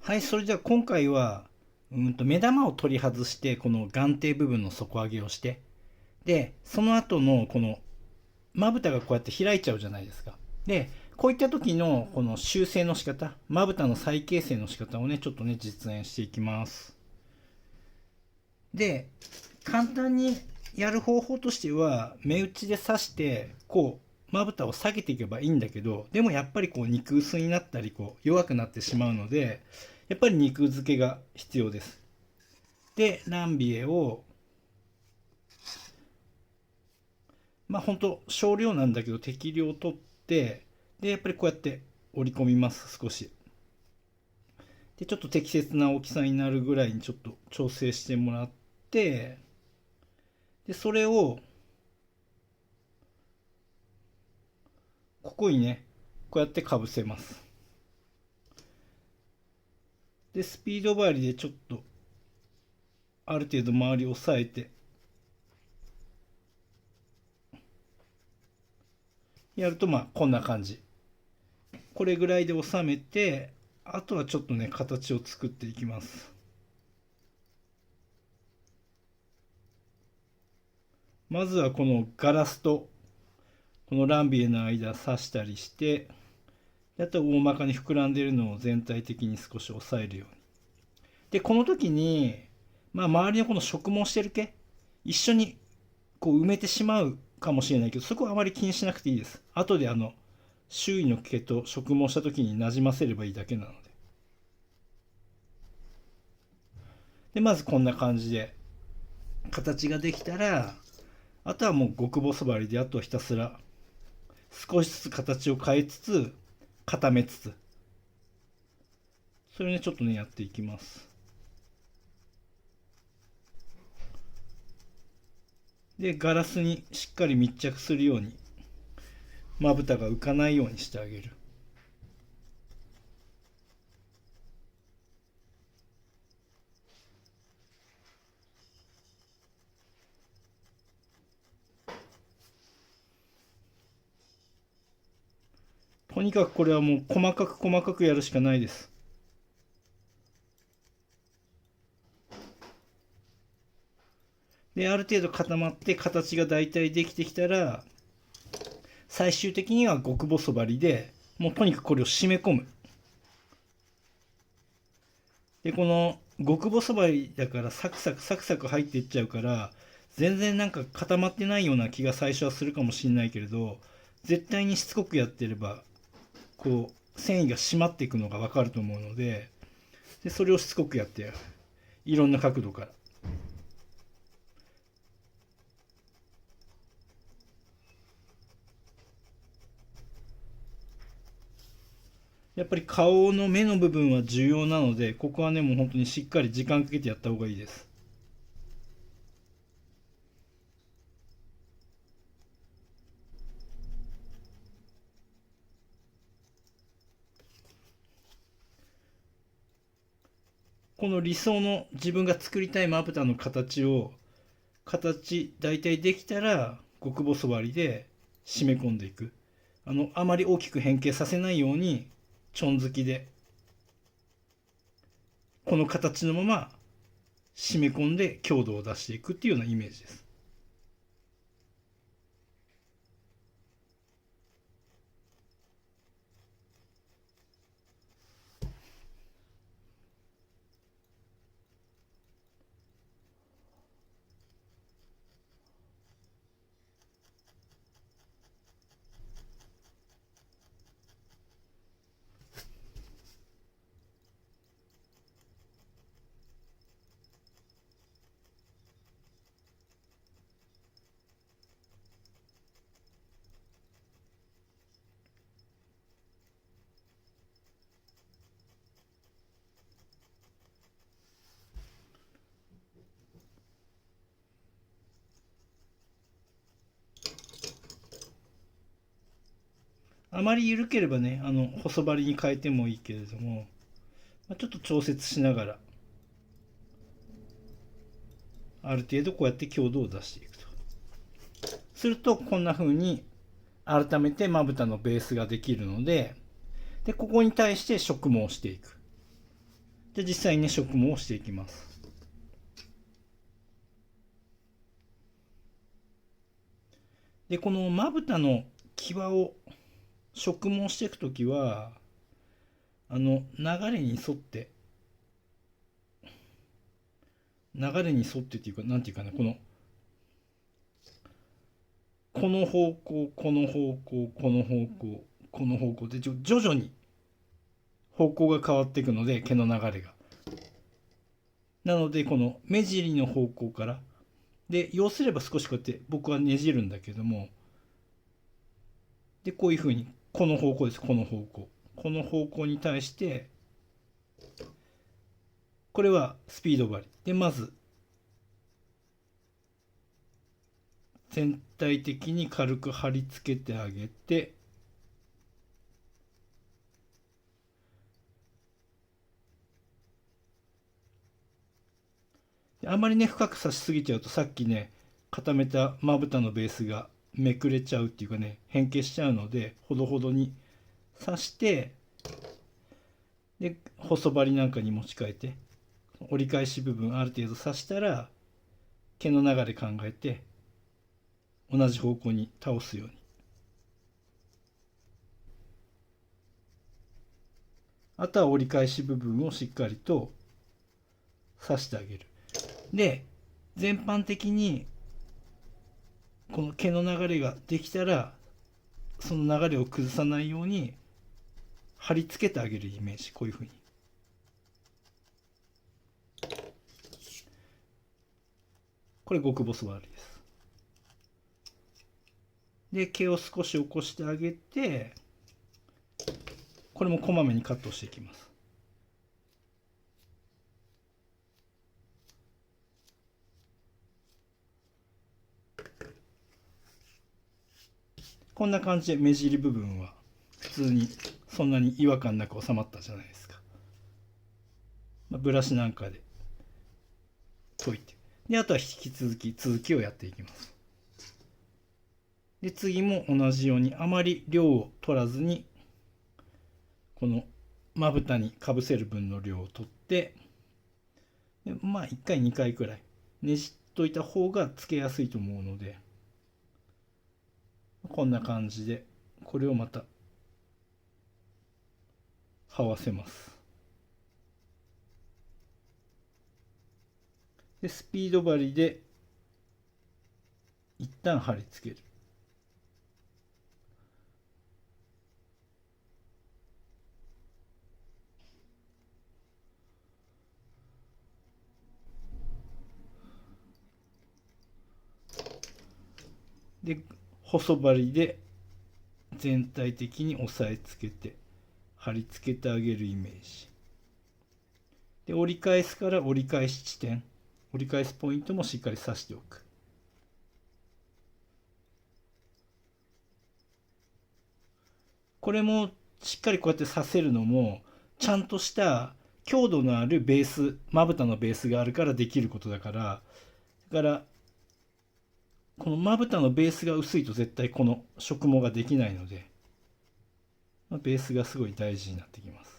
はい、それでは今回は、目玉を取り外して、この眼底部分の底上げをして、で、その後のこのまぶたがこうやって開いちゃうじゃないですか。で、こういった時のこの修正の仕方、まぶたの再形成の仕方をね、ちょっとね、実演していきます。で、簡単にやる方法としては、目打ちで刺して、こう、まぶたを下げていけばいいんだけど、でもやっぱりこう肉薄になったり、こう弱くなってしまうので、やっぱり肉付けが必要です。で、ランビエを、まあほんと少量なんだけど適量取って、で、やっぱりこうやって折り込みます、少し。で、ちょっと適切な大きさになるぐらいにちょっと調整してもらって、で、それを、ここにね、こうやってかぶせます。で、スピード針でちょっと、ある程度周りを押さえて、やるとまあこんな感じ。これぐらいで収めて、あとはちょっとね、形を作っていきます。まずはこのガラスとこのランビエの間刺したりして、あと大まかに膨らんでいるのを全体的に少し押さえるように。で、この時に、まあ周りのこの植毛してる毛、一緒にこう埋めてしまうかもしれないけど、そこはあまり気にしなくていいです。後で周囲の毛と植毛した時になじませればいいだけなので。で、まずこんな感じで形ができたら、あとはもう極細針であとはひたすら少しずつ形を変えつつ固めつつ、それをねちょっとねやっていきます。でガラスにしっかり密着するようにまぶたが浮かないようにしてあげる。とにかくこれはもう細かく細かくやるしかないです。である程度固まって形がだいたいできてきたら、最終的には極細針でもうとにかくこれを締め込む。でこの極細針だからサクサクサクサク入っていっちゃうから、全然なんか固まってないような気が最初はするかもしれないけれど、絶対にしつこくやってればこう繊維が締まっていくのが分かると思うので、それをしつこくやってやる。いろんな角度から。やっぱり顔の目の部分は重要なので、ここはねもう本当にしっかり時間かけてやった方がいいです。この理想の自分が作りたいまぶたの形大体できたら極細針で締め込んでいく。あまり大きく変形させないようにちょんづきでこの形のまま締め込んで強度を出していくっていうようなイメージです。あまり緩ければね細針に変えてもいいけれども、ちょっと調節しながらある程度こうやって強度を出していくと。するとこんな風に改めてまぶたのベースができるので、ここに対して植毛していく。じゃあ実際にね植毛をしていきます。でこのまぶたの際を植毛していくときは流れに沿ってっていうかなんていうかな、この方向この方向この方向この方向で徐々に方向が変わっていくので、毛の流れがなのでこの目尻の方向からで要すれば少しこうやって僕はねじるんだけども、でこういうふうにこの方向です、この方向に対してこれはスピード針でまず全体的に軽く貼り付けてあげて、あまりね深く刺しすぎちゃうとさっきね固めたまぶたのベースがめくれちゃうっていうかね変形しちゃうので、ほどほどに刺して、で細針なんかに持ち替えて折り返し部分ある程度刺したら毛の流れ考えて同じ方向に倒すように、あとは折り返し部分をしっかりと刺してあげる。で全般的にこの毛の流れができたらその流れを崩さないように貼り付けてあげるイメージ、こういうふうに。これ極細針です。で毛を少し起こしてあげて、これもこまめにカットしていきます。こんな感じで目尻部分は普通にそんなに違和感なく収まったじゃないですか。ブラシなんかで解いて、であとは引き続き続きをやっていきます。で次も同じようにあまり量を取らずにこのまぶたにかぶせる分の量を取って、でまあ1回2回くらいねじっといた方がつけやすいと思うので、こんな感じでこれをまた這わせます。でスピード針で一旦貼り付ける。で細針で全体的に押さえつけて貼り付けてあげるイメージで、折り返すから折り返し地点、折り返すポイントもしっかり刺しておく。これもしっかりこうやって刺せるのもちゃんとした強度のあるベース、まぶたのベースがあるからできることだから、だからこのまぶたのベースが薄いと絶対この植毛ができないので、ベースがすごい大事になってきます。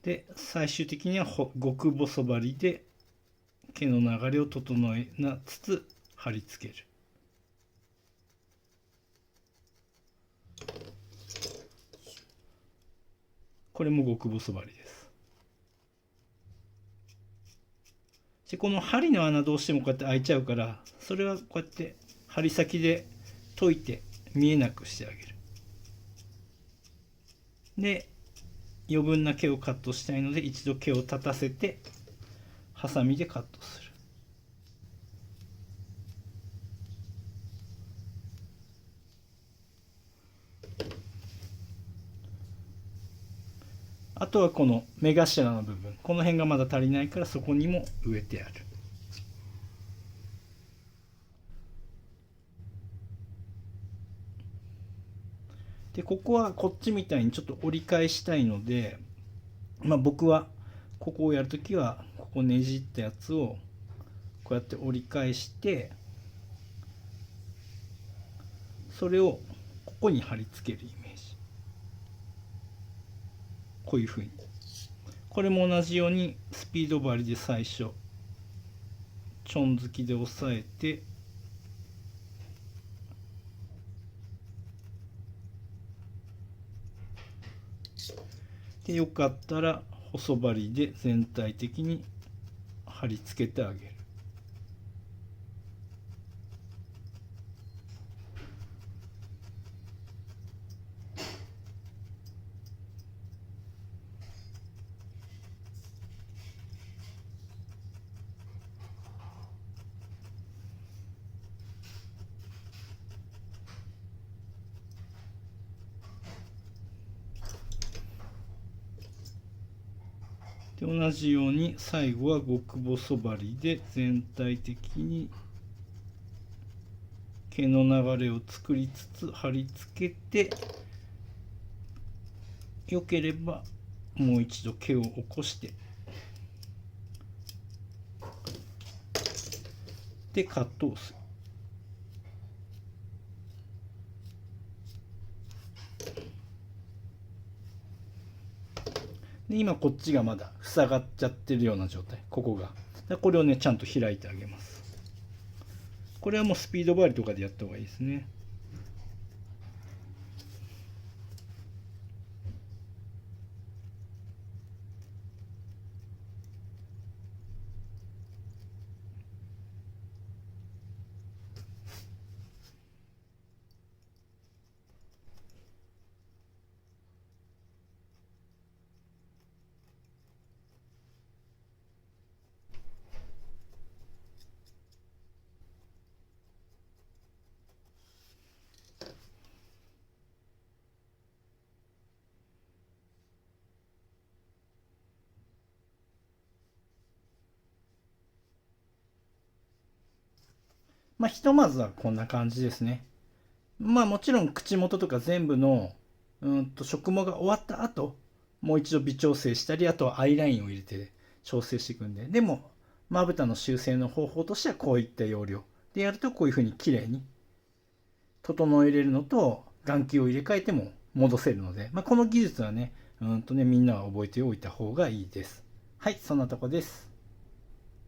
で最終的には極細針で毛の流れを整えなつつ貼り付ける。これも極細針です。でこの針の穴どうしてもこうやって開いちゃうから、それはこうやって針先で解いて見えなくしてあげる。で余分な毛をカットしたいので一度毛を立たせてハサミでカットする。あとはこの目頭の部分、この辺がまだ足りないからそこにも植えてある。でここはこっちみたいにちょっと折り返したいので、僕はここをやるときはここねじったやつをこうやって折り返して、それをここに貼り付けるイメージ。こういうふうに。これも同じようにスピード針で最初ちょん突きで押さえて、でよかったら細針で全体的に貼り付けてあげる。で同じように最後は極細針で全体的に毛の流れを作りつつ貼り付けて、よければもう一度毛を起こしてでカットをする。で今こっちがまだ塞がっちゃってるような状態、ここが。これをねちゃんと開いてあげます。これはもうスピード針とかでやった方がいいですね。ひとまずはこんな感じですね。もちろん口元とか全部の植毛が終わった後、もう一度微調整したり、あとはアイラインを入れて調整していくんで、でもまぶたの修正の方法としてはこういった要領でやるとこういうふうに綺麗に整えれるのと、眼球を入れ替えても戻せるので、この技術はねみんなは覚えておいた方がいいです。はい、そんなとこです。